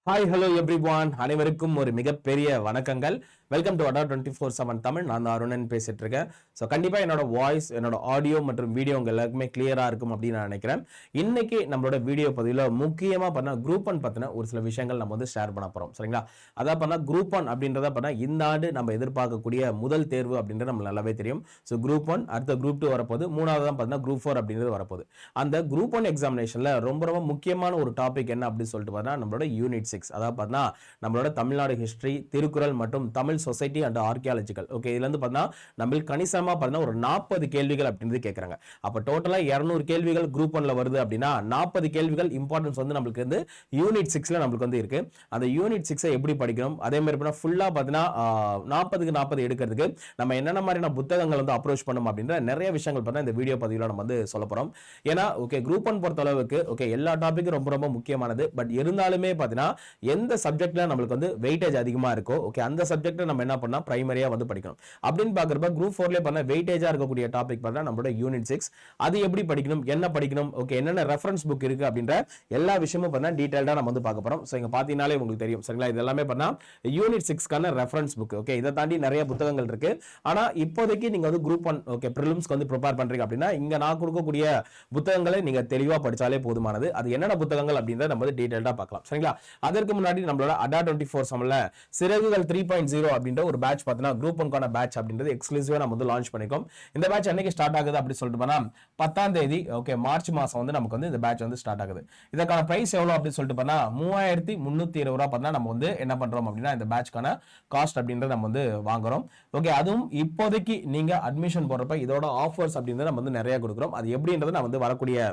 Hi hello everyone, அனைவருக்கும் ஒரு மிகப்பெரிய வணக்கங்கள். வெல்கம் டு அடா 24/7 தமிழ். நான் தான் அருணன் பேசிட்டு இருக்கேன். ஸோ கண்டிப்பாக என்னோட வாய்ஸ், என்னோட ஆடியோ மற்றும் வீடியோ உங்கள் எல்லாருக்குமே கிளியராக இருக்கும் அப்படின்னு நான் நினைக்கிறேன். இன்னைக்கு நம்மளோட வீடியோ பதிவில் முக்கியமாக பண்ண குரூப் ஒன் பற்றின ஒரு சில விஷயங்கள் நம்ம வந்து ஷேர் பண்ண போகிறோம். சரிங்களா? அதான் பண்ணால் குரூப் ஒன் அப்படின்றத பண்ணால் இந்த ஆண்டு நம்ம எதிர்பார்க்கக்கூடிய முதல் தேர்வு அப்படின்றது நம்மளுக்கு நல்லாவே தெரியும். ஸோ குரூப் ஒன், அடுத்த குரூப் டூ வரப்போது, மூணாவது தான் பார்த்தீங்கன்னா குரூப் ஃபோர் அப்படின்றது வரப்போகுது. அந்த குரூப் ஒன் எக்ஸாமினேஷனில் ரொம்ப ரொம்ப முக்கியமான ஒரு டாபிக் என்ன அப்படின்னு சொல்லிட்டு பார்த்தீங்கன்னா நம்மளோட யூனிட் 6, அதாவது பார்த்தீங்கன்னா நம்மளோட தமிழ்நாடு ஹிஸ்டரி, திருக்குறள் மற்றும் Tamil society and archaeological. Okay, இதுல இருந்து பார்த்தீங்கன்னா நம்ம கணிசமா பார்த்தீங்கன்னா ஒரு 40 கேள்விகள் அப்படின்றது கேட்கறாங்க. அப்ப டோட்டலா 200 கேள்விகள் குரூப் ஒன்ல வருது அப்படின்னா 40 கேள்விகள் இம்பார்ட்டன்ஸ் வந்து நம்மளுக்கு வந்து யூனிட் 6ல நம்மளுக்கு வந்து இருக்கு. அந்த யூனிட் 6 எப்படி படிக்கணும், அதே மாதிரி ஃபுல்லா பார்த்தீங்கன்னா 40க்கு 40 எடுக்கிறதுக்கு நம்ம என்னென்ன மாதிரியான புத்தகங்கள் வந்து அப்ரோச் பண்ணணும் அப்படின்ற நிறைய விஷயங்கள் பார்த்தா இந்த வீடியோ பதிவில் நம்ம வந்து சொல்ல போறோம். ஏன்னா ஓகே, குரூப் ஒன் பொறுத்த அளவுக்கு ஓகே எல்லா டாபிக்கும் ரொம்ப ரொம்ப முக்கியமானது. பட் இருந்தாலுமே பார்த்தீங்கன்னா எந்த சப்ஜெக்ட்ல நம்மளுக்கு வந்து வெயிட்டேஜ் அதிகமா இருக்கோ ஓகே அந்த சப்ஜெக்ட் நம்ம என்ன பண்ணா பிரைமரியா வந்து படிக்கணும். அப்படின்னு பாக்குறப்ப குரூப் 4ல பண்ண வெயிட்டேஜா இருக்கக்கூடிய டாபிக் பார்த்தா நம்மளோட யூனிட் 6. அது எப்படி படிக்கணும், என்ன படிக்கணும், ஓகே என்னென்ன ரெஃபரன்ஸ் புக் இருக்கு அப்படின்ற எல்லா விஷயமும் பண்ணா டீடைல்டா நம்ம வந்து பார்க்க போறோம். சோ இங்க பாத்தீங்கனாலே உங்களுக்கு தெரியும். சரிங்களா? இது எல்லாமே பண்ணா யூனிட் 6க்கான ரெஃபரன்ஸ் புக். ஓகே, இதை தாண்டி நிறைய புத்தகங்கள் இருக்கு. ஆனா இப்போதைக்கு நீங்க வந்து குரூப் 1 ஓகே பிரிலிம்ஸ்க்கு வந்து ப்ரிப்பேர் பண்றீங்க அப்படின்னா இங்க நான் கொடுக்கக்கூடிய புத்தகங்களை நீங்க தெளிவா படிச்சாலே போதுமானது. அது என்னென்ன புத்தகங்கள் அப்படின்றத நம்ம வந்து டீடைல்டா பார்க்கலாம். சரிங்களா? அதற்கு முன்னாடி நம்மளோட அடா 24/7ல சிறகுகள் 3.0 அப்படின்ற ஒரு பேட்ச் பார்த்தீங்கன்னா குரூப் 1க்கான பேட்ச் அப்படின்றது எக்ஸ்க்ளூசிவா நம்ம வந்து லான்ச் பண்ணிருக்கோம். இந்த பேட்ச் என்னைக்கு ஸ்டார்ட் ஆகுது அப்படி சொல்லிட்டு போனா 10ஆம் தேதி ஓகே மார்ச் மாசம் வந்து நமக்கு வந்து இந்த பேட்ச் வந்து ஸ்டார்ட் ஆகுது. இதற்கான பிரைஸ் எவ்வளவு அப்படின்னு சொல்லிட்டு போனா 3320 ரூபாய் பார்த்தா நம்ம வந்து என்ன பண்றோம் அப்படின்னா இந்த பேட்ச்க்கான காஸ்ட் அப்படின்றத நம்ம வந்து வாங்குறோம். ஓகே, அதுவும் இப்போதைக்கு நீங்க அட்மிஷன் போடுறப்ப இதோட ஆஃபர்ஸ் அப்படின்றத நம்ம வந்து நிறைய கொடுக்குறோம். அது எப்படின்றத நான் வந்து வரக்கூடிய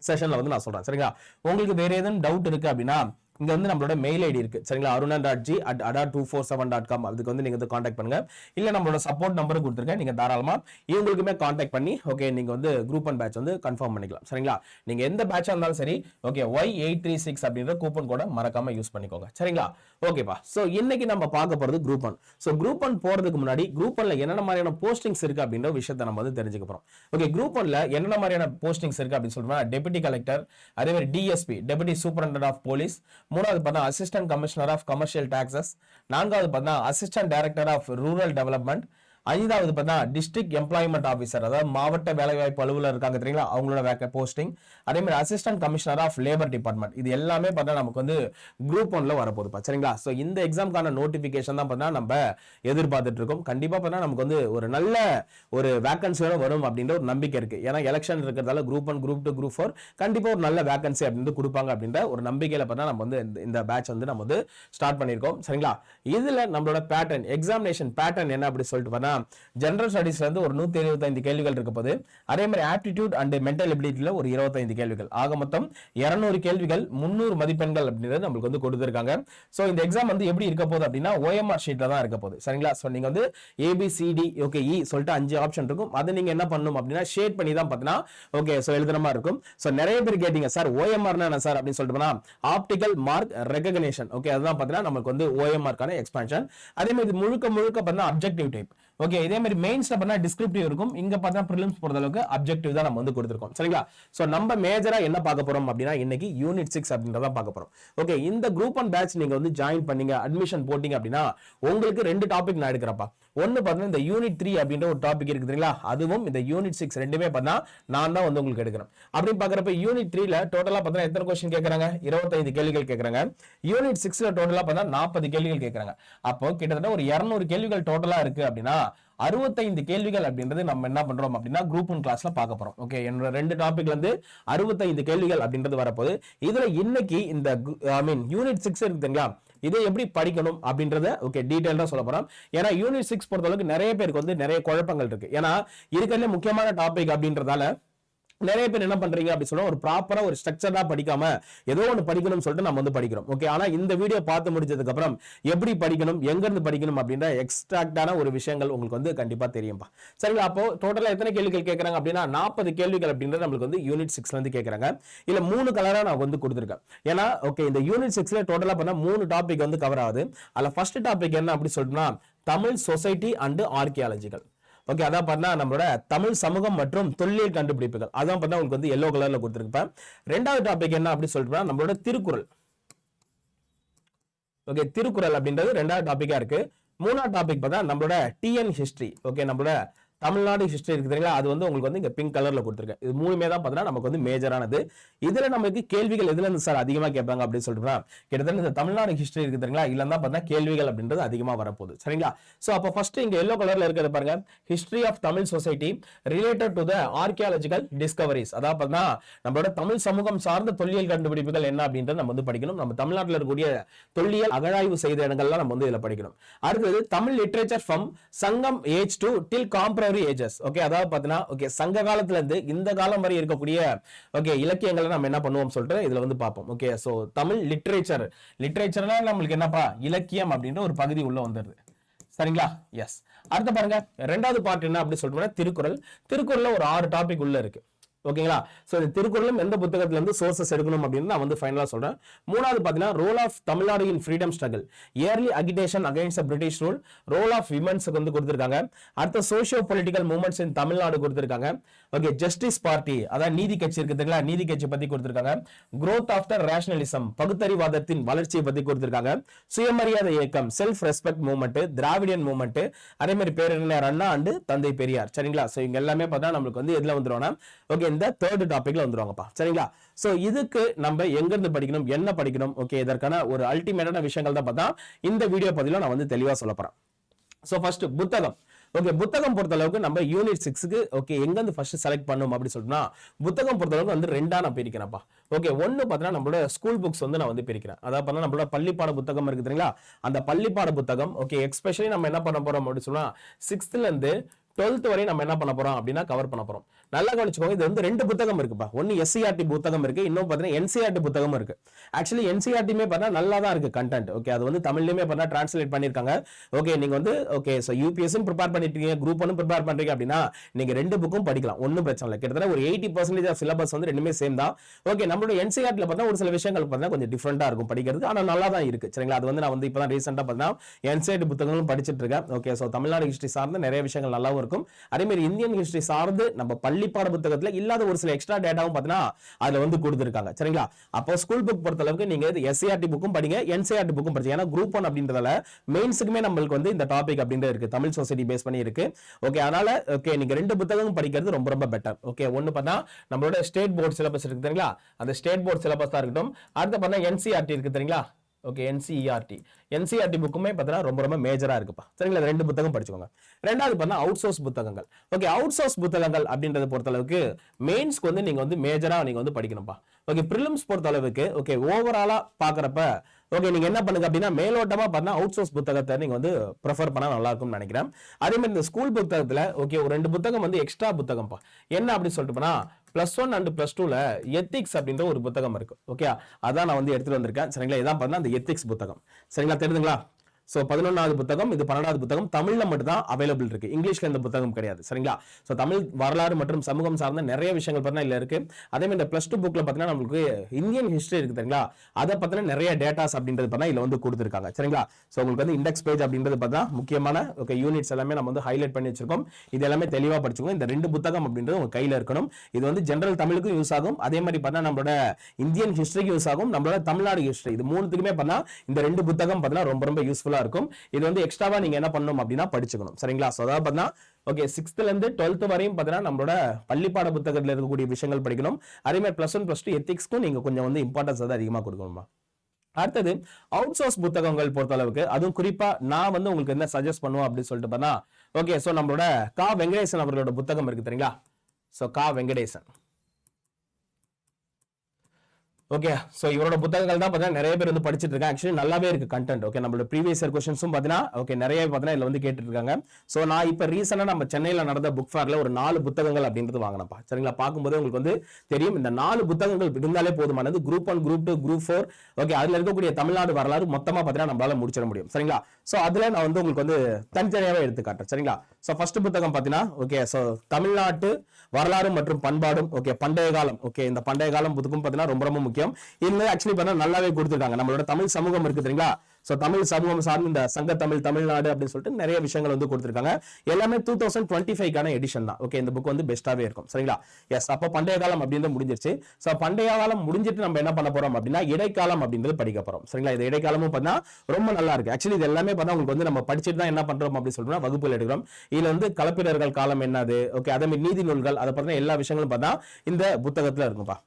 செஷன்ல வந்து நான் சொல்றேன். சரிங்களா? உங்களுக்கு வேற ஏதேனும் டவுட் இருக்கு அப்படின்னா இங்க வந்து நம்மளோட மெயில் ஐடி இருக்கு. சரிங்களா? arunan.g@ada247.com. அதுக்கு வந்து நீங்க வந்து காண்டாக்ட் பண்ணுங்க. இல்ல நம்மளோட சப்போர்ட் நம்பர் கொடுத்துருக்கேன். நீங்க தாராளமா இவங்களுக்குமே காண்டாக்ட் பண்ணி ஓகே நீங்க வந்து குரூப் ஒன் பேட்ச் வந்து கன்ஃபார்ம் பண்ணிக்கலாம். சரிங்களா? நீங்க எந்த பேட்சா இருந்தாலும் சரி ஓகே Y836 அப்படின்ற கூப்பன் கோட மறக்காம யூஸ் பண்ணிக்கோங்க. சரிங்களா? ஓகேப்பா. சோ இன்னைக்கு நம்ம பார்க்க போறது group one. So group one போறதுக்கு முன்னாடி குரூப் ஒன்ல என்னென்ன மாதிரியான போஸ்டிங்ஸ் இருக்கு அப்படின்ற விஷயத்தை நம்ம வந்து தெரிஞ்சுக்க போறோம். ஓகே, குரூப் ஒன்ல என்னென்ன மாதிரியான போஸ்டிங்ஸ் இருக்கு அப்படின்னு சொல்றோம்னா டெபுட்டி கலெக்டர், அதே மாதிரி DSP deputy superintendent of police, மூணாவது பார்த்தா assistant commissioner of commercial taxes, நான்காவது பார்த்தா assistant director of rural development, ஐந்தாவது பார்த்தா டிஸ்ட்ரிக்ட் எம்ப்ளாய்மெண்ட் ஆஃபீஸர், அதாவது மாவட்ட வேலைவாய்ப்பு அலுவலர் இருக்காங்க தெரியுங்களா அவங்களோட போஸ்டிங், அதே மாதிரி assistant commissioner of labour department. இது எல்லாமே பார்த்தா நமக்கு வந்து குரூப் ஒன்ல வரப்போகுதுப்பா. சரிங்களா? ஸோ இந்த எக்ஸாம்க்கான நோட்டிபிகேஷன் தான் பார்த்தா நம்ம எதிர்பார்த்துட்டு இருக்கோம். கண்டிப்பா பார்த்தா நமக்கு வந்து ஒரு நல்ல ஒரு வேகன்சியோட வரும் அப்படின்ற ஒரு நம்பிக்கை இருக்கு. ஏன்னா எலெக்ஷன் இருக்கிறதால group one, group two, group 4 கண்டிப்பா ஒரு நல்ல வேகன்சி அப்படின்னு கொடுப்பாங்க அப்படின்ற ஒரு நம்பிக்கையில பார்த்தா நம்ம வந்து இந்த பேட்ச் வந்து நம்ம வந்து ஸ்டார்ட் பண்ணியிருக்கோம். சரிங்களா? இதுல நம்மளோட பேட்டர்ன், எக்ஸாமினேஷன் பேட்டர்ன் என்ன அப்படி சொல்லிட்டு பார்த்தா ஜெனரல் ஸ்டடீஸ்ல இருந்து ஒரு 175 கேள்விகள் இருக்க போது, அதே மாதிரி ஆப்டிடியூட் அண்ட் மென்டல் எபிலிட்டில ஒரு 25 கேள்விகள், ஆக மொத்தம் 200 கேள்விகள், 300 மதிப்பெண்கள் அப்படின்றது நமக்கு வந்து கொடுத்திருக்காங்க. சோ இந்த எக்ஸாம் வந்து எப்படி இருக்க போகுது அப்படின்னா OMR ஷீட்ல தான் இருக்க போகுது. சரிங்களா? சோ நீங்க வந்து ABCD ஓகே E சொல்லிட்டு 5 ஆப்ஷன் இருக்கும். அதை நீங்க என்ன பண்ணணும் அப்படின்னா ஷேட் பண்ணி தான் பார்த்தீங்கன்னா ஓகே சோ எழுதுற மாதிரி இருக்கும். சோ நிறைய பேர் கேட்டீங்க சார் OMR என்ன சார் அப்படின்னு சொல்லிட்டு போனா ஆப்டிகல் மார்க் ரெகக்னிஷன். ஓகே, அதுதான் பார்த்தீங்கன்னா நமக்கு வந்து OMR கான எக்ஸ்பான்ஷன். அதே மாதிரி முழுக்க பார்த்தீங்கன்னா அப்ஜெக்டிவ் டைப். ஓகே, இதே மாதிரி மெயின்ஸ்ல பண்ணா டிஸ்கிரிப்டிவ் இருக்கும். இங்க பார்த்தா பிரிலிம்ஸ் பொறுத்த அளவுக்கு அப்ஜெக்டிவ் தான் நம்ம வந்து கொடுத்திருக்கோம். சரிங்களா? சோ நம்ம மேஜரா என்ன பார்க்க போறோம் அப்படின்னா இன்னைக்கு யூனிட் 6 அப்படின்றத பார்க்க போறோம். ஓகே, இந்த குரூப் ஒன் பேட்ச் நீங்க வந்து ஜாயின் பண்ணீங்க, அட்மிஷன் போட்டீங்க அப்படின்னா உங்களுக்கு 2 டாபிக் நான் எடுக்கிறப்பா. ஒன்னு பார்த்தா இந்த யூனிட் 3 அப்படின்ற ஒரு டாபிக் இருக்கு தெரியுங்களா, அதுவும் இந்த யூனிட் 6 ரெண்டுமே பார்த்தா நான் தான் வந்து உங்களுக்கு எடுக்கிறேன். அப்படின்னு பார்க்கறப்ப யூனிட் 3ல டோட்டலா பார்த்தா எத்தனை क्वेश्चन கேக்குறாங்க? 25 கேள்விகள் கேக்குறாங்க. யூனிட் 6ல டோட்டலா பார்த்தா 40 கேள்விகள் கேக்குறாங்க. அப்போ கிட்டத்தட்ட ஒரு 200 கேள்விகள் டோட்டலா இருக்கு அப்படின்னா 65 கேள்விகள் அப்படின்றது நம்ம என்ன பண்றோம் அப்படின்னா குரூப் 1 கிளாஸ்ல பார்க்க போறோம். ஓகே, என்னோட 2 டாபிக்ல இருந்து 65 கேள்விகள் அப்படின்றது வரப்போகுது. இதுல இன்னைக்கு இந்த யூனிட் 6 இருக்குங்களா, இதை எப்படி படிக்கணும் அப்படின்றத ஓகே டீடைலா சொல்ல போறோம். ஏன்னா யூனிட் 6 பொறுத்த அளவுக்கு நிறைய பேருக்கு வந்து நிறைய குழப்பங்கள் இருக்கு. ஏன்னா இருக்கிறதுல முக்கியமான டாபிக் அப்படின்றதால நிறைய பேர் என்ன பண்றீங்க அப்படி சொன்னா ஒரு ப்ராப்பரா ஒரு ஸ்ட்ரக்சரா படிக்காம ஏதோ ஒன்று படிக்கணும்னு சொல்லிட்டு நம்ம வந்து படிக்கிறோம். ஓகே, ஆனா இந்த வீடியோ பார்த்து முடிச்சதுக்கு அப்புறம் எப்படி படிக்கணும், எங்க இருந்து படிக்கணும் அப்படின்ற எக்ஸ்ட்ராக்டான ஒரு விஷயங்கள் உங்களுக்கு வந்து கண்டிப்பா தெரியும்பா. சரிங்களா? அப்போ டோட்டலா எத்தனை கேள்விகள் கேட்கறாங்க அப்படின்னா 40 கேள்விகள் அப்படின்றது நம்மளுக்கு வந்து யூனிட் 6ல இருந்து கேட்கறாங்க. இல்ல 3 கலரா நான் வந்து கொடுத்துருக்கேன். ஏன்னா ஓகே இந்த யூனிட் 6ல டோட்டலா பண்ணா 3 டாபிக் வந்து கவர் ஆகுது. அதுல ஃபர்ஸ்ட் டாபிக் என்ன அப்படி சொல்லிட்டுனா Tamil society and archaeological. Okay, அதான் பார்த்தா நம்மளோட தமிழ் சமூகம் மற்றும் தொல்லியல் கண்டுபிடிப்புகள், அதான் பார்த்தா உங்களுக்கு வந்து எல்லோ கலர்ல கொடுத்துருப்பேன். ரெண்டாவது டாபிக் என்ன அப்படி சொல்லிட்டு நம்மளோட திருக்குறள். ஓகே, திருக்குறள் அப்படின்றது ரெண்டாவது டாபிக்கா இருக்கு. மூணாவது டாபிக் பார்த்தா நம்மளோட டிஎன் ஹிஸ்டரி. ஓகே, நம்மளோட தமிழ்நாடு ஹிஸ்டரி இருக்கு தெரியுங்களா, அது வந்து உங்களுக்கு வந்து இங்க பிங்க் கலர்ல கொடுத்துருக்கேன். இது மூணுமே தான் பார்த்தீங்கன்னா நமக்கு வந்து மேஜரானது. இதுல நமக்கு கேள்விகள் எதுல இருந்து சார் அதிகமா கேட்பாங்க அப்படின்னு சொல்லிட்டுனா, கிட்டத்தட்ட இந்த தமிழ்நாடு ஹிஸ்டரி இருக்கு தெரியுங்களா, இல்ல தான் பார்த்தா கேள்விகள் அப்படின்றது அதிகமா வரப்போகுது. சரிங்களா? சோ அப்போ ஃபர்ஸ்ட் இங்க எல்லோ கலர்ல இருக்கிறது பாருங்க, history of Tamil society related to the archaeological discoveries. அதாவது பார்த்தீங்கன்னா நம்மளோட தமிழ் சமூகம் சார்ந்த தொல்லியல் கண்டுபிடிப்புகள் என்ன அப்படின்றத நம்ம வந்து படிக்கணும். நம்ம தமிழ்நாட்டில் இருக்கக்கூடிய தொல்லியல் அகழாய்வு செய்த இடங்கள்லாம் நம்ம வந்து இதுல படிக்கணும். அடுத்தது Tamil literature from Sangam age to till contemporary ages. Okay, அதாவது பாத்தீங்கன்னா ஓகே சங்க காலத்துல இருந்து இந்த காலம் வரை இருக்கக்கூடிய ஓகே இலக்கியங்களை நம்ம என்ன பண்ணுவோம் சொல்லிட்டு இதுல வந்து பார்ப்போம். ஓகே, சோ தமிழ் லிட்ரேச்சர்னா நம்மளுக்கு என்னப்பா இலக்கியம் அப்படின்ற ஒரு பகுதி உள்ள வந்துருது. சரிங்களா? எஸ். அடுத்து பாருங்க, ரெண்டாவது பார்ட் என்ன அப்படி சொல்லிட்டு திருக்குறள். திருக்குறள்ல ஒரு 6 டாபிக் உள்ள இருக்கு. ஓகேங்களா? சோ இந்த திருக்குறளும் எந்த புத்தகத்துல இருந்து சோர்சஸ் எடுக்கணும் அப்படின்னு நான் வந்து ஃபைனலா சொல்றேன். மூணாவது பாத்தீங்கன்னா role of Tamil Nadu in freedom struggle, early agitation against British rule, role of விமன்ஸ்க்கு வந்து கொடுத்திருக்காங்க. அடுத்த socio political movements in Tamil Nadu கொடுத்திருக்காங்க. ஓகே, ஜஸ்டிஸ் பார்ட்டி அதாவது நீதி கட்சி இருக்குதுங்களா, நீதி கட்சி பத்தி கொடுத்திருக்காங்க. growth ஆஃப்டர் ரேஷனலிசம், பகுத்தறிவாதத்தின் வளர்ச்சியை பத்தி கொடுத்திருக்காங்க. சுயமரியாதை இயக்கம், self respect movement, Dravidian movement, அதே மாதிரி பேரறிஞர் அண்ணா அண்டு தந்தை பெரியார். சரிங்களா? சோ இங்க எல்லாமே பார்த்தா நம்மளுக்கு வந்து எதுல வந்துருவோம்னா ஓகே இந்த தேர்ட் டாபிக்ல வந்துருவாங்கப்பா. சரிங்களா? சோ இதுக்கு நம்ம எங்க இருந்து படிக்கணும், என்ன படிக்கணும், ஓகே இதற்கான ஒரு அல்டிமேட்டான விஷயங்கள் தான் பார்த்தா இந்த வீடியோ பதில நான் வந்து தெளிவா சொல்ல போறேன். சோ ஃபர்ஸ்ட் புத்தகம். ஓகே, புத்தகம் பொறுத்த அளவுக்கு நம்ம யூனிட் 6க்கு ஓகே எங்க இருந்து ஃபர்ஸ்ட் செலக்ட் பண்ணணும் அப்படி சொல்றேன்னா, புத்தகம் பொறுத்த அளவுக்கு வந்து ரெண்டா நான் பிரிக்கிறேன்ப்பா. ஓகே, ஒன்னு பார்த்தா நம்மளோட ஸ்கூல் புக்ஸ் வந்து நான் வந்து பிரிக்கிறேன். அதாவது பார்த்தா நம்மளோட பள்ளிப்பாட புத்தகம் இருக்கு தெரியுங்களா, அந்த பள்ளிப்பாட புத்தகம் ஓகே எஸ்பெஷலி நம்ம என்ன பண்ண போறோம் அப்படின்னு சொன்னா 6th இருந்து 12th வரை நம்ம என்ன பண்ண போறோம் அப்படின்னா கவர் பண்ண போறோம். நல்லா கவனிச்சுக்கோங்க, இது வந்து 2 புத்தகம் இருக்குப்பா. ஒன்னு எஸ்சிஆர்டி புத்தகம் இருக்கு, இன்னும் பாத்தீங்கன்னா என்சிஆர்டி புத்தகம் இருக்கு. ஆக்சுவலி என்சிஆர்டிமே பார்த்தா நல்லா தான் இருக்கு கண்டென்ட். ஓகே, அது வந்து தமிழ்லயுமே பார்த்தா டிரான்ஸ்லேட் பண்ணிருக்காங்க. ஓகே, நீங்க வந்து ஓகே சோ யூபிஎஸ்ஸும் ப்ரிப்பேர் பண்ணிட்டீங்க, குரூப் 1 ப்ரிப்பேர் பண்றீங்க அப்படின்னா நீங்க 2 புக்கும் படிக்கலாம், ஒன்னும் பிரச்சனை இல்லை. கிட்டத்தட்ட ஒரு 80% ஆஃப் சிலபஸ் வந்து ரெண்டுமே சேம் தான். ஓகே, நம்மளோட என்சிஆர்டில பார்த்தா ஒரு சில விஷயங்கள் பார்த்தா கொஞ்சம் டிஃபரெண்டா இருக்கும் படிக்கிறது, ஆனா நல்லா தான் இருக்கு. சரிங்களா? அது வந்து நான் வந்து இப்பதான் ரீசெண்டா பார்த்தா என்சிஆர்டி புத்தகங்களும் படிச்சிட்டு இருக்கேன். ஓகே, சோ தமிழ்நாடு ஹிஸ்டரி சார்ந்த நிறைய விஷயங்கள் நல்லாவும் இருக்கும். அதே மாதிரி இந்தியன் ஹிஸ்டரி சார்ந்து நம்ம பள்ளிப்பாட புத்தகத்துல இல்லாத ஒரு சில எக்ஸ்ட்ரா டேட்டாவும் பார்த்தீங்கன்னா அதுல வந்து கொடுத்திருக்காங்க. சரிங்களா? அப்போ ஸ்கூல் புக் பொறுத்த அளவுக்கு நீங்க எஸ்சிஆர்டி புக்கும் படிங்க, என்சிஆர்டி புக்கும் படிங்க. ஏன்னா குரூப் 1 அப்படின்றதால மெயின்ஸுக்குமே நம்மளுக்கு வந்து இந்த டாபிக் அப்படின்றது இருக்கு, தமிழ் சொசைட்டி பேஸ் பண்ணி இருக்கு. ஓகே, அதனால ஓகே நீங்க 2 புத்தகம் படிக்கிறது ரொம்ப ரொம்ப பெட்டர். ஓகே, ஒன்னு பார்த்தா நம்மளோட ஸ்டேட் போர்டு சிலபஸ் இருக்கு தெரியுங்களா, அந்த ஸ்டேட் போர்டு சிலபஸ் தான் இருக்கட்டும். அடுத்து பார்த்தா என்சிஆர்டி இருக்கு தெரியுங்களா, ஓகே என்சிஆர்டி புக்குமே பார்த்தீங்கன்னா ரொம்ப ரொம்ப மேஜரா இருக்குப்பா. சரிங்களா? 2 புத்தகம் படிச்சுக்கோங்க. ரெண்டாவது பார்த்தா அவுட் சோர்ஸ் புத்தகங்கள். ஓகே, அவுட் சோர்ஸ் புத்தகங்கள் அப்படின்றத பொறுத்த அளவுக்கு மெயின்ஸ்க்கு வந்து நீங்க வந்து மேஜரா நீங்க வந்து படிக்கணும்ப்பா. ஓகே, பிரிலிம்ஸ் பொறுத்த அளவுக்கு ஓகே ஓவராலா பாக்குறப்ப ஓகே நீங்க என்ன பண்ணுங்க அப்படின்னா மேலோட்டமா பார்த்தா அவுட் சோர்ஸ் புத்தகத்தை நீங்க வந்து ப்ரிஃபர் பண்ணா நல்லா இருக்கும்னு நினைக்கிறேன். அதே மாதிரி இந்த ஸ்கூல் புத்தகத்துல ஓகே ஒரு 2 புத்தகம் வந்து எக்ஸ்ட்ரா புத்தகம்ப்பா. என்ன அப்படி சொல்லிட்டு போனா +1 அண்ட் +2ல எத்திக்ஸ் அப்படின்ற ஒரு புத்தகம் இருக்கு. ஓகே, அதான் நான் வந்து எடுத்துட்டு வந்திருக்கேன். சரிங்களா? இதான் பார்த்தா அந்த எத்திக்ஸ் புத்தகம். சரிங்களா? தெரியுதுங்களா? சோ 11வது புத்தகம், இது 12வது புத்தகம். தமிழ்ல மட்டும் தான் அவைலபிள் இருக்கு, இங்கிலீஷ்ல இந்த புத்தகம் கிடையாது. சரிங்களா? சோ தமிழ் வரலாறு மற்றும் சமூகம் சார்ந்த நிறைய விஷயங்கள் பார்த்தா இல்ல இருக்கு. அதே மாதிரி இந்த +2 புக்ல பார்த்தீங்கன்னா நம்மளுக்கு இந்தியன் ஹிஸ்டரி இருக்கு தெரியுங்களா, அதை பத்தின நிறைய டேட்டாஸ் அப்படின்றது பார்த்தா இதுல வந்து கொடுத்திருக்காங்க. சரிங்களா? சோ உங்களுக்கு வந்து இண்டெக்ஸ் பேஜ் அப்படின்றது பார்த்தா முக்கியமான ஓகே யூனிட்ஸ் எல்லாமே நம்ம வந்து ஹைலைட் பண்ணி வச்சிருக்கோம். இது எல்லாமே தெளிவா படிச்சுக்கோங்க. இந்த 2 புத்தகம் அப்படின்றது உங்க கையில இருக்கணும். இது வந்து ஜெனரல் தமிழுக்கும் யூஸ் ஆகும், அதே மாதிரி பார்த்தா நம்மளோட இந்தியன் ஹிஸ்டரிக்கு யூஸ் ஆகும், நம்மளோட தமிழ்நாடு ஹிஸ்டரி, இது மூணுத்துக்குமே பார்த்தா இந்த 2 புத்தகம் பார்த்தா ரொம்ப ரொம்ப யூஸ்ஃபுல்லா இருக்கும். இது வந்து எக்ஸ்ட்ராவா நீங்க என்ன பண்ணணும் அப்படின்னா படிச்சுக்கணும். சரிங்களா? சோ அதாவது பார்த்தா ஓகே 6th இருந்து 12th வரையும் பார்த்தீங்கன்னா நம்மளோட பள்ளிப்பாட புத்தகத்துல இருக்கக்கூடிய விஷயங்கள் படிக்கணும். அதே மாதிரி +1 +2 எத்திக்ஸ்க்கும் நீங்க கொஞ்சம் வந்து இம்பார்ட்டன்ஸ் வந்து அதிகமா கொடுக்கணுமா. அடுத்தது அவுட் சோர்ஸ் புத்தகங்கள் பொறுத்த அளவுக்கு அதுவும் குறிப்பா நான் வந்து உங்களுக்கு என்ன சஜஸ்ட் பண்ணுவோம் அப்படின்னு சொல்லிட்டு பார்த்தா ஓகே சோ நம்மளோட கா வெங்கடேசன் அவர்களோட புத்தகம் இருக்கு தெரியுங்களா, சோ கா வெங்கடேசன். ஓகே, சோ இவரோட புத்தகங்கள் தான் பார்த்தா நிறைய பேர் வந்து படிச்சிட்டு இருக்காங்க. ஆக்சுவலி நல்லாவே இருக்கு கண்டென்ட். ஓகே, நம்மளோட ப்ரீவியஸ் இயர் क्वेश्चंसும் பார்த்தீங்கன்னா ஓகே நிறைய பார்த்தீங்கன்னா இதுல வந்து கேட்டுட்டு இருக்காங்க. சோ நான் இப்ப ரீசெண்டா நம்ம சென்னையில நடந்த புக் ஃபேர்ல ஒரு 4 புத்தகங்கள் அப்படின்றது வாங்கினப்பா. சரிங்களா? பார்க்கும்போது உங்களுக்கு வந்து தெரியும் இந்த 4 புத்தகங்கள் இருந்தாலே போதுமானது. குரூப் 1, குரூப் 2, குரூப் 4 ஓகே அதுல இருக்கக்கூடிய தமிழ்நாடு வரலாறு மொத்தமா பார்த்தீங்கன்னா நம்மளால முடிச்சிட முடியும். சரிங்களா? சோ அதுல நான் வந்து உங்களுக்கு வந்து தனித்தனியாவே எடுத்து காட்டுறேன். சரிங்களா? சோ ஃபர்ஸ்ட் புத்தகம் பார்த்தீங்கன்னா ஓகே சோ தமிழ்நாட்டு வரலாறு மற்றும் பண்பாடும் ஓகே பண்டைய காலம். ஓகே, இந்த பண்டைய காலம் புத்தகம் பார்த்தீங்கன்னா ரொம்ப ரொம்ப முக்கியம். இதுல ஆக்சுவலி பார்த்தா நல்லாவே கொடுத்துருக்காங்க. நம்மளோட தமிழ் சமூகம் இருக்கு தெரியுங்களா, ஸோ தமிழ் சமூகம் சார்ந்த இந்த சங்க தமிழ் தமிழ்நாடு அப்படின்னு சொல்லிட்டு நிறைய விஷயங்கள் வந்து கொடுத்துருக்காங்க. எல்லாமே 2025 எடிஷன் தான். ஓகே, இந்த புக் வந்து பெஸ்ட்டாவே இருக்கும். சரிங்களா? எஸ், அப்போ பண்டைய காலம் அப்படின்றது முடிஞ்சிருச்சு. ஸோ பண்டைய காலம் முடிஞ்சிட்டு நம்ம என்ன பண்ண போறோம் அப்படின்னா இடைக்காலம் அப்படின்றது படிக்க போறோம். சரிங்களா? இது இடைக்காலமும் பார்த்தா ரொம்ப நல்லா இருக்கு. ஆக்சுவலி இது எல்லாமே பார்த்தா உங்களுக்கு வந்து நம்ம படிச்சுட்டு தான் என்ன பண்றோம் அப்படின்னு சொல்றோம், வகுப்புகள் எடுக்கிறோம். இதுல வந்து கலப்பிரர்கள் காலம் என்னது, ஓகே, அதே மாதிரி நீதி நூல்கள், அதை பத்தின எல்லா விஷயங்களும் பார்த்தா இந்த புத்தகத்துல இருக்கும்பா.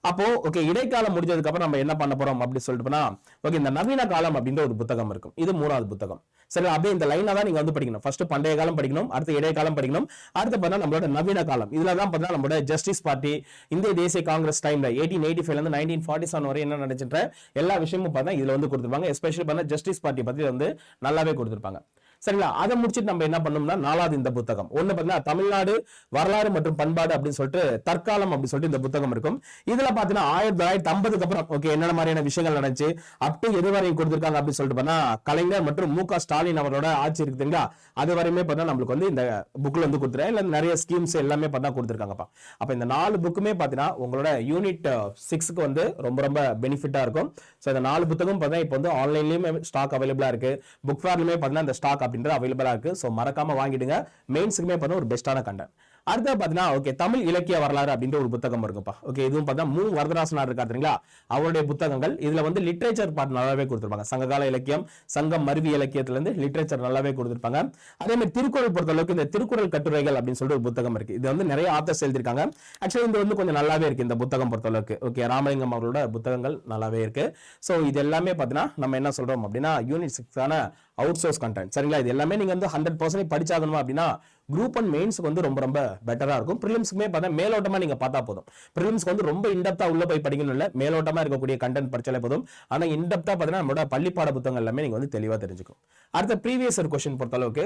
அப்போ ஓகே, இடைக்காலம் முடிஞ்சதுக்கு அப்புறம் நம்ம என்ன பண்ண போறோம் அப்படின்னு சொல்லிட்டு போனா, ஓகே, இந்த நவீன காலம் அப்படின்ற ஒரு புத்தகம் இருக்கும். இது 3வது புத்தகம். சரி, அப்படியே இந்த லைனா தான் நீங்க வந்து படிக்கணும். ஃபர்ஸ்ட் பண்டைய காலம் படிக்கணும், அடுத்து இடைக்காலம் படிக்கணும், அடுத்து பார்த்தா நம்மளோட நவீன காலம். இதுல தான் பார்த்தா நம்மளோட ஜஸ்டிஸ் பார்ட்டி, இந்திய தேசிய காங்கிரஸ் டைம்ல 1885 இருந்து 1947 வரை என்ன நடந்துச்சுன்ற எல்லா விஷயமும் பார்த்தா இதுல வந்து கொடுத்துருப்பாங்க. எஸ்பெஷலி பார்த்தா ஜஸ்டிஸ் பார்ட்டி பத்தி வந்து நல்லாவே கொடுத்துருப்பாங்க. சரிங்களா? அதை முடிச்சுட்டு நம்ம என்ன பண்ணோம்னா 4வது இந்த புத்தகம் ஒண்ணு பார்த்தீங்கன்னா தமிழ்நாடு வரலாறு மற்றும் பண்பாடு அப்படின்னு சொல்லிட்டு தற்காலம் அப்படின்னு சொல்லிட்டு இந்த புத்தகம் இருக்கும். இதுல பாத்தீங்கன்னா 1950க்கு அப்புறம் ஓகே என்னென்ன மாதிரியான விஷயங்கள் நடந்துச்சு, அப் டு எது வரையும் கொடுத்திருக்காங்க அப்படின்னு சொல்லிட்டு பார்த்தா கலைஞர் மற்றும் மு.க. ஸ்டாலின் அவரோட ஆட்சி இருக்குதுங்களா, அது வரையுமே பார்த்தா நம்மளுக்கு வந்து இந்த புக்ல வந்து கொடுத்துருக்காங்க. இல்ல நிறைய ஸ்கீம்ஸ் எல்லாமே பார்த்தா கொடுத்துருக்காங்கப்பா. அப்ப இந்த 4 புக்குமே பாத்தீங்கன்னா உங்களோட யூனிட் 6க்கு வந்து ரொம்ப ரொம்ப பெனிஃபிட்டா இருக்கும். ஸோ இந்த 4 புத்தகம் பார்த்தா இப்போ வந்து ஆன்லைன்லயுமே ஸ்டாக் அவைலபிளா இருக்கு, புக் ஃபேர்லயுமே பார்த்தீங்கன்னா இந்த ஸ்டாக் அப்படின்றது அவைலபிளா இருக்கு. சோ மறக்காம வாங்கிடுங்க. மெயின்ஸ்க்குமே பார்த்தா ஒரு பெஸ்டான கண்டென்ட். அடுத்து பாத்தீங்கன்னா ஓகே தமிழ் இலக்கிய வரலாறு அப்படின்ற ஒரு புத்தகம் இருக்குப்பா. ஓகே, இதுவும் பார்த்தா மு. வரதராசனார் இருக்காரு தெரியுங்களா, அவருடைய புத்தகங்கள். இதுல வந்து லிட்ரேச்சர் பார்ட் நல்லாவே கொடுத்திருப்பாங்க. சங்ககால இலக்கியம், சங்கம் மருவி இலக்கியத்துல இருந்து லிட்ரேச்சர் நல்லாவே கொடுத்திருப்பாங்க. அதே மாதிரி திருக்குறள் பொறுத்த அளவுக்கு இந்த திருக்குறள் கட்டுரைகள் அப்படின்னு சொல்லிட்டு ஒரு புத்தகம் இருக்கு. இது வந்து நிறைய ஆத்தர்ஸ் எழுதிருக்காங்க. ஆக்சுவலி இது வந்து கொஞ்சம் நல்லாவே இருக்கு இந்த புத்தகம் பொறுத்த அளவுக்கு. ஓகே, ராமலிங்கம் அவர்களோட புத்தகங்கள் நல்லாவே இருக்கு. சோ இது எல்லாமே பாத்தீங்கன்னா நம்ம என்ன சொல்றோம் அப்படின்னா யூனிட் 6 அவுட் சோர்ஸ் கண்டென்ட். சரிங்களா? இது எல்லாமே நீங்க வந்து 100% படிச்சாகணும் அப்படின்னா குரூப் அண்ட் மெயின்ஸ்க்கு வந்து ரொம்ப ரொம்ப பெட்டரா இருக்கும். பிரிலிம்ஸ்க்குமே பார்த்தா மேலோட்டமா நீங்க பார்த்தா போதும். பிரிலிம்ஸ்க்கு வந்து ரொம்ப இன்டெப்தா உள்ள போய் படிக்கணும் இல்ல, மேலோட்டமா இருக்கக்கூடிய கண்டென்ட் படிச்சாலே போதும். ஆனா இன்டெப்தா பார்த்தீங்கன்னா நம்மளோட பள்ளிப்பாட புத்தகங்கள் எல்லாமே நீங்க வந்து தெளிவா தெரிஞ்சுக்கும். அடுத்த ப்ரீவியஸ் இயர் क्वेश्चन பொறுத்த அளவுக்கு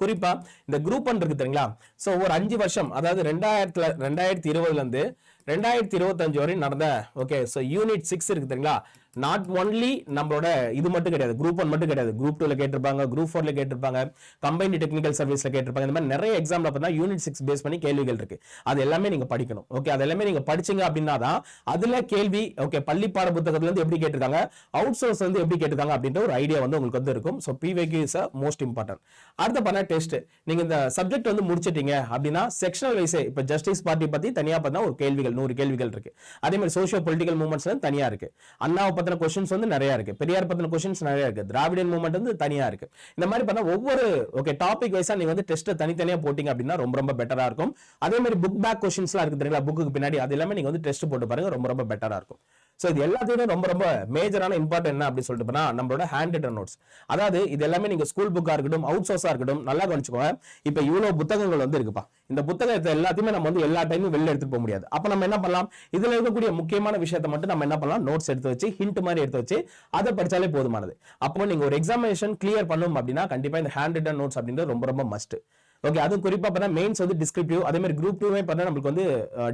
குறிப்பா இந்த குரூப் ஒன் இருக்கு தெரியுங்களா, சோ ஒரு 5 வருஷம் அதாவது 2020ல இருந்து 2025 வரை நடந்த ஓகே சோ யூனிட் 6 இருக்கு தெரியுங்களா, நாட் ஒன்லி நம்மளோட இது மட்டும் கிடையாது, குரூப் 1 மட்டும் கிடையாது, குரூப் 2ல கேட்டிருப்பாங்க, குரூப் 4ல கேட்டிருப்பாங்க, கம்பைன்டு டெக்னிக்கல் சர்வீஸ்ல கேட்டிருப்பாங்க. இந்த மாதிரி நிறைய எக்ஸாம்ல பார்த்தா யூனிட் 6 பேஸ் பண்ணி கேள்விகள் இருக்கு. அது எல்லாமே நீங்க படிக்கணும். ஓகே, அது எல்லாமே நீங்க படிச்சீங்க அப்படின்னா தான் அதுல கேள்வி ஓகே பள்ளிப்பாட புத்தகத்துல இருந்து எப்படி கேட்டிருக்காங்க, அவுட் சோர்ஸ் வந்து எப்படி கேட்டிருக்காங்க அப்படின்ற ஒரு ஐடியா வந்து உங்களுக்கு வந்து இருக்கும். So PYQ is most important. அடுத்து பண்ண டெஸ்ட், நீங்க இந்த சப்ஜெக்ட் வந்து முடிச்சிட்டீங்க அப்படின்னா செக்ஷனல் வைஸ் இப்ப ஜஸ்டிஸ் பார்ட்டி பத்தி தனியா பார்த்தா ஒரு கேள்விகள் 100 கேள்விகள் இருக்கு. அதே மாதிரி சோஷியோ பொலிட்டிக்கல் மூவ்மெண்ட்ஸ்ல தனியா இருக்கு, அண்ணாவை பத்தின क्वेश्चंस வந்து நிறைய இருக்கு, பெரியார் பத்தின क्वेश्चंस நிறைய இருக்கு, திராவிடன் மூவ்மெண்ட் வந்து தனியா இருக்கு. இந்த மாதிரி பார்த்தா ஒவ்வொரு ஓகே டாபிக் வைஸா நீங்க வந்து டெஸ்ட் தனித்தனியா போட்டிங்க அப்படின்னா ரொம்ப ரொம்ப பெட்டரா இருக்கும். அதே மாதிரி புக் பேக் क्वेश्चंसலாம் இருக்கு தெரியுங்களா, புக்குக்கு பின்னாடி அது எல்லாமே நீங்க வந்து டெஸ்ட் போட்டு பாருங்க, ரொம்ப ரொம்ப பெட்டரா இருக்கும். சோ இது எல்லாத்தையுமே ரொம்ப ரொம்ப மேஜரான இம்பார்ட்டன்ட் என்ன அப்படி சொல்லிட்டு போனா நம்மளோட ஹேண்ட் ரிட்டன் நோட்ஸ். அதாவது இது எல்லாமே நீங்க ஸ்கூல் புக்கா இருக்கட்டும், அவுட் சோர்ஸா இருக்கட்டும், நல்லா கவனிச்சுக்கோங்க. இப்ப இவ்வளவு புத்தகங்கள் வந்து இருக்குப்பா, இந்த புத்தகத்தை எல்லாத்தையுமே நம்ம வந்து எல்லா டைமும் வெளில எடுத்துட்டு போக முடியாது. அப்ப நம்ம என்ன பண்ணலாம், இதுல இருக்கக்கூடிய முக்கியமான விஷயத்தை மட்டும் நம்ம என்ன பண்ணலாம், நோட்ஸ் எடுத்து வச்சு ஹிண்ட் மாதிரி எடுத்து வச்சு அதை படிச்சாலே போதுமானது. அப்போ நீங்க ஒரு எக்ஸாமினேஷன் கிளியர் பண்ணணும் அப்படின்னா கண்டிப்பா இந்த ஹேண்ட் ரிட்டன் நோட்ஸ் அப்படின்றது ரொம்ப ரொம்ப மஸ்ட். ஓகே, அது குறிப்பா பார்த்தா மெயின்ஸ் வந்து டிஸ்கிரிப்டிவ், அதே மாதிரி குரூப் 2மே பார்த்தா நமக்கு வந்து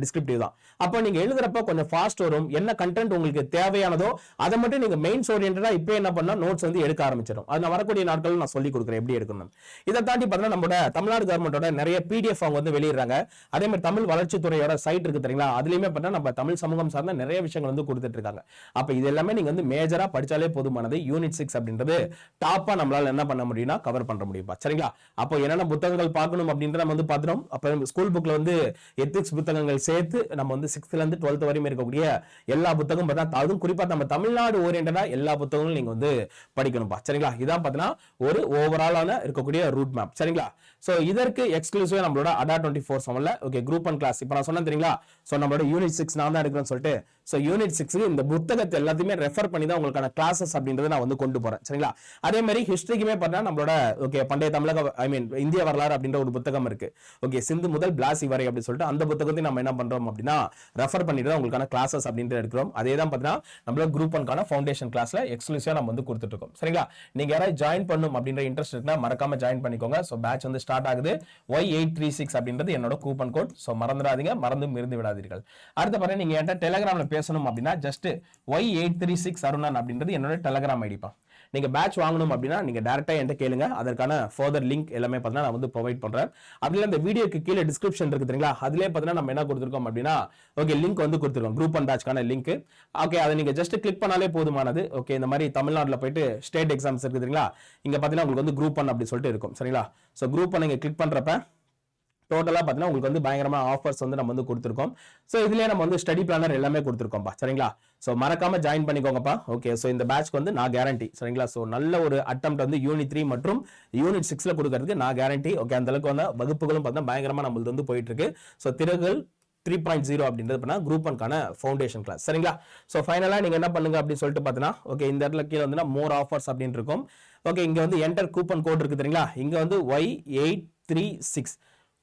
டிஸ்கிரிப்டிவ் தான். அப்போ நீங்க எழுதுறப்ப கொஞ்சம் ஃபாஸ்ட் வரும். என்ன கண்டென்ட் உங்களுக்கு தேவையானதோ அதை மட்டும் நீங்க மெயின்ஸ் ஓரியன்டா இப்போ என்ன பண்ணா நோட்ஸ் வந்து எடுக்க ஆரம்பிச்சிடும். அது நான் வரக்கூடிய நாட்கள் நான் சொல்லி கொடுக்குறேன் எப்படி எடுக்கணும். இதை தாண்டி பார்த்தா நம்மளோட தமிழ்நாடு கவர்மெண்டோட நிறைய PDF அவங்க வந்து வெளியிடுறாங்க. அதே மாதிரி தமிழ் வளர்ச்சித்துறையோட சைட் இருக்கு தெரியுங்களா, அதுலயுமே பார்த்தா நம்ம தமிழ் சமூகம் சார்ந்த நிறைய விஷயங்கள் வந்து கொடுத்துட்டு இருக்காங்க. அப்ப இது எல்லாமே நீங்க வந்து மேஜரா படிச்சாலே போதுமானது. யூனிட் 6 அப்படின்றது டாப்பா நம்மளால என்ன பண்ண முடியும்னா கவர் பண்ண முடியுமா. சரிங்களா? அப்போ என்னென்ன புத்தகங்கள் பார்க்கணும் அப்படின்ற நம்ம வந்து பாத்துறோம். அப்ப ஸ்கூல் புக்ல வந்து எத்திக்ஸ் புத்தகங்கள் சேர்த்து நம்ம வந்து 6th இருந்து 12th வரையும் இருக்கக்கூடிய எல்லா புத்தகம் பார்த்தா, அதுவும் குறிப்பா நம்ம தமிழ்நாடு ஓரியன்டா எல்லா புத்தகங்களும் நீங்க வந்து படிக்கணும்பா. சரிங்களா? இதான் பாத்தீங்கன்னா ஒரு ஓவராலான இருக்கக்கூடிய ரூட் மேப். சரிங்களா? சோ இதற்கு எக்ஸ்க்ளூசிவா நம்மளோட ADA 24/7ல ஓகே குரூப் 1 கிளாஸ் இப்ப நான் சொன்னேன் தெரியுங்களா, சோ நம்மளோட யூனிட் 6 நான் தான் எடுக்கிறேன்னு சொல்லிட்டு, சோ யூனிட் 6 இந்த புத்தகத்தை எல்லாத்தையுமே ரெஃபர் பண்ணி தான் உங்களுக்கான கிளாसेस அப்படின்றத நான் வந்து கொண்டு போறேன். சரிங்களா? அதே மாதிரி ஹிஸ்டரிக்குமே பார்த்தா நம்மளோட ஓகே பண்டைய தமிழக இந்திய வரலாறு அப்படின்ற ஒரு புத்தகம் இருக்கு. ஓகே, சிந்து முதல் பிளாசி வரை அப்படி சொல்லிட்டு அந்த புத்தகத்தை நம்ம என்ன பண்றோம் அப்படின்னா ரெஃபர் பண்ணிட்டு தான் உங்களுக்கான கிளாसेस அப்படின்றது எடுக்கிறோம். அதே தான் பார்த்தீங்கன்னா நம்மளோட குரூப் 1க்கான ஃபவுண்டேஷன் கிளாஸ்ல எக்ஸ்க்ளூசிவா நம்ம வந்து கொடுத்துட்டு இருக்கோம். சரிங்களா? நீங்க யாராவது ஜாயின் பண்ணணும் அப்படின்ற இன்ட்ரெஸ்ட் இருக்குன்னா மறக்காம ஜாயின் பண்ணிக்கோங்க. சோ பேட்ச் வந்து ஸ்டார்ட் ஆகுது. Y836 அப்படின்றது என்னோட கூப்பன் கோட். சோ மறந்துடாதீங்க, மறந்து விடாதீர்கள். அடுத்த பாருங்க, நீங்க என்கிட்ட டெலிகிராம்ல பேசணும் அப்படின்னா ஜஸ்ட் Y836 அருணன் அப்படின்றது என்னோட டெலிகிராம் ஐடிப்பா. நீங்க பேட்ச் வாங்கணும் அப்படின்னா நீங்க டைரக்டா என்கிட்ட கேளுங்க, அதற்கான ஃபர்தர் லிங்க் எல்லாமே பார்த்தீங்கன்னா நான் வந்து ப்ரொவைட் பண்றேன். அதுல இந்த வீடியோக்கு கீழே டிஸ்கிரிப்ஷன் இருக்கு தெரியுங்களா, அதுலயே பார்த்தீங்கன்னா நம்ம என்ன கொடுத்துருக்கோம் அப்படின்னா ஓகே லிங்க் வந்து கொடுத்துருக்கோம், குரூப் ஒன் பேட்ச்க்கான லிங்க். ஓகே அதை நீங்க ஜஸ்ட் கிளிக் பண்ணாலே போதுமானது. ஓகே இந்த மாதிரி தமிழ்நாட்டில் போயிட்டு ஸ்டேட் எக்ஸாம்ஸ் இருக்கு தெரியுங்களா, இங்க பார்த்தீங்கன்னா உங்களுக்கு வந்து குரூப் ஒன் அப்படி சொல்லிட்டு இருக்கும் சரிங்களா. ஸோ குரூப் ஒன் நீங்க கிளிக் பண்றப்ப டோட்டலா பார்த்தீங்கன்னா உங்களுக்கு வந்து பயங்கரமா ஆஃபர்ஸ் வந்து நம்ம வந்து கொடுத்துருக்கோம். ஸோ இதுலயே நம்ம வந்து ஸ்டடி பிளானர் எல்லாமே கொடுத்துருக்கோம்ப்பா சரிங்களா. ஸோ மறக்காம ஜாயின் பண்ணிக்கோங்கப்பா. ஓகே ஸோ இந்த பேட்ச்க்கு வந்து நான் கேரண்டி சரிங்களா. ஸோ நல்ல ஒரு அட்டெம்ப்ட் வந்து யூனிட் 3 மற்றும் யூனிட் 6ல கொடுக்கறதுக்கு நான் கேரண்டி. ஓகே அந்த அளவுக்கு வந்து வகுப்புகளும் பார்த்தா பயங்கரமா நம்மளுக்கு வந்து போயிட்டு இருக்கு. ஸோ திறகள் 3.0 அப்படின்றது குரூப் ஒன்கான ஃபவுண்டேஷன் கிளாஸ் சரிங்களா. ஸோ ஃபைனலா நீங்க என்ன பண்ணுங்க அப்படின்னு சொல்லிட்டு பார்த்தீங்கன்னா ஓகே இந்த இடத்துல கீழே வந்து மோர் ஆஃபர்ஸ் அப்படின்னு இருக்கும். ஓகே இங்க வந்து என்டர் கூப்பன் கோட் இருக்கு தெரியுங்களா, இங்க வந்து Y836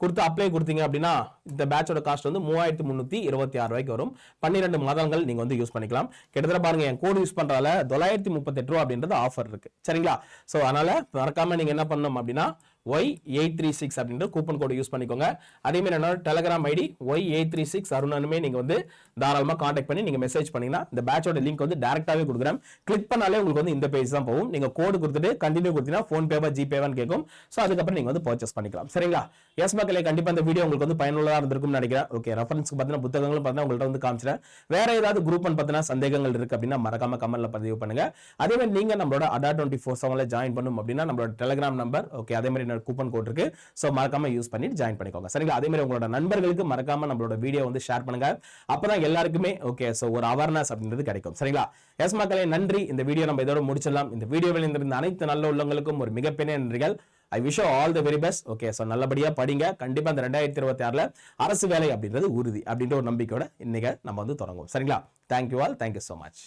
கொடுத்து அப்ளை கொடுத்தீங்க அப்படின்னா இந்த பேட்சோட காஸ்ட் வந்து 3326 ரூபாய்க்கு வரும். 12 மாதங்கள் நீங்க வந்து யூஸ் பண்ணிக்கலாம். கிட்டத்தட்ட பாருங்க என் கோட் யூஸ் பண்றதால 938 ரூபா அப்படின்றது ஆஃபர் இருக்கு சரிங்களா. ஸோ அதனால மறக்காம நீங்க என்ன பண்ணணும் அப்படின்னா Y836 அப்படின்ற கூப்பன் கோட் யூஸ் பண்ணிக்கோங்க. அதே மாதிரி என்னோட டெலிகிராம் ஐடி Y836 அருணனுமே நீங்க வந்து தாராளமா கான்டாக்ட் பண்ணி நீங்க மெசேஜ் பண்ணீங்கன்னா இந்த பேட்சோட லிங்க் வந்து டைரக்டாவே கொடுக்குறேன். கிளிக் பண்ணாலே உங்களுக்கு வந்து இந்த பேஜ் தான் போகும். நீங்க கோட் கொடுத்துட்டு கண்டினியூ கொடுத்தீங்கன்னா ஃபோன் பேவா ஜிபேவான்னு கேட்கும். ஸோ அதுக்கப்புறம் நீங்க வந்து பர்ச்சேஸ் பண்ணிக்கலாம் சரிங்களா. எஸ் மக்களே கண்டிப்பா இந்த வீடியோ உங்களுக்கு வந்து பயனுள்ளதா இருந்திருக்கும்னு நினைக்கிறேன். ஓகே ரெஃபரன்ஸ்க்கு பார்த்தீங்கன்னா புத்தகங்களும் பார்த்தீங்கன்னா உங்கள்ட்ட வந்து காமிச்சிட்டேன். வேற ஏதாவது குரூப் ஒன் பார்த்தீங்கன்னா சந்தேகங்கள் இருக்கு அப்படின்னா மறக்காம கமெண்ட்ல பதிவு பண்ணுங்க. அதே மாதிரி நீங்க நம்மளோட அடா 24/7 ஜாயின் பண்ணும் அப்படின்னா நம்மளோட டெலிகிராம் நம்பர் ஓகே அதே மாதிரி கூப்பன் கோட் இருக்கு. சோ மறக்காம யூஸ் பண்ணி ஜாயின் பண்ணிக்கோங்க சரிங்களா. அதே மாதிரி உங்களோட நண்பர்களுக்கு மறக்காம நம்மளோட வீடியோ வந்து ஷேர் பண்ணுங்க. அப்பதான் எல்லாருக்குமே ஓகே சோ ஒரு அவேர்னஸ் அப்படின்றது கிடைக்கும் சரிங்களா. எஸ் மக்களே நன்றி. இந்த வீடியோ நம்ம இதோட முடிச்சிடலாம். இந்த வீடியோவில் இருந்த அனைத்து நல்ல உள்ளங்களுக்கும் ஒரு மிகப்பெரிய நன்றிகள். I wish you all the very best. Okay so நல்லபடியா படிங்க. கண்டிப்பா இந்த 2026ல அரசு வேலை அப்படின்றது உறுதி அப்படின்ற ஒரு நம்பிக்கையோட இன்னைக்கு நம்ம வந்து தொடங்குவோம் சரிங்களா. Thank you all, thank you so much.